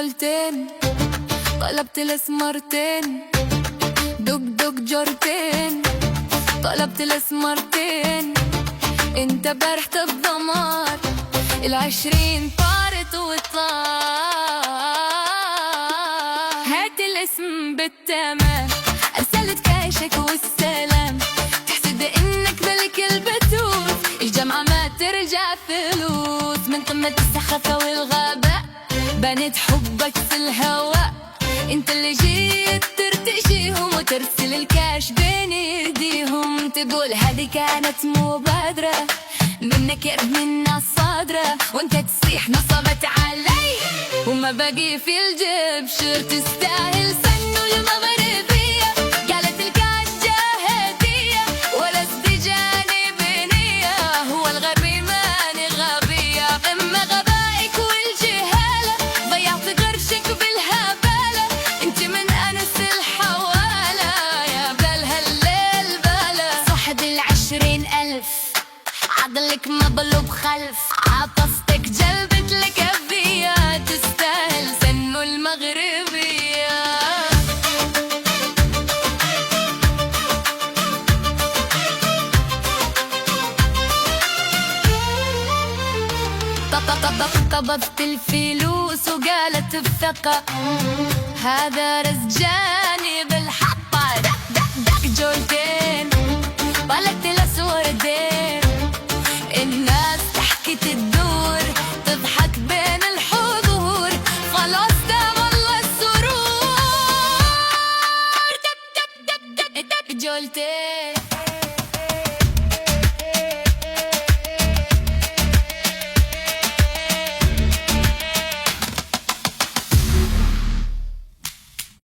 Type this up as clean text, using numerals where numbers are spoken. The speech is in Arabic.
جولتين، طلبت الاسمرتين، دق دق جورتين، طلبت الاسمرتين. انت برحت الضمار، 20 طارت وطار. هات الاسم بالتمام، ارسلت كاشك والسلام. تحسد انك بالكل بتوت، الجمعة ما ترجع فلوس. من قمة السخافة والغباء بنت حبك في الهواء. انت اللي جيت ترتشيهم وترسل الكاش بين ايديهم. تقول هذه كانت مبادرة منك يا منا صادرة، وانت تصيح نصبت علي وما باقي في الجيب شر. تستاهل سنو المغربية، قالت الكاش جاهدية ولا استجاني بنية. هو الغبي ماني غبية، اما غبائك والجهالة ضيعت قرشك بالهبالة. انت من انس الحوالة يا بالها الليل بالا. صحد 20,000 عضلك مضلوب خلف، عطستك جلبت لك أبية. تستاهل سنو المغربية. قبضت الفلوس وقالت بثقة هذا رزجاني بالحطة. دق دق دق جولتين، طلبت الأسوردين. الناس تحكي تدور تضحك بين الحضور، خلاص دام الله السرور. دق دق دق دق دق جولتين.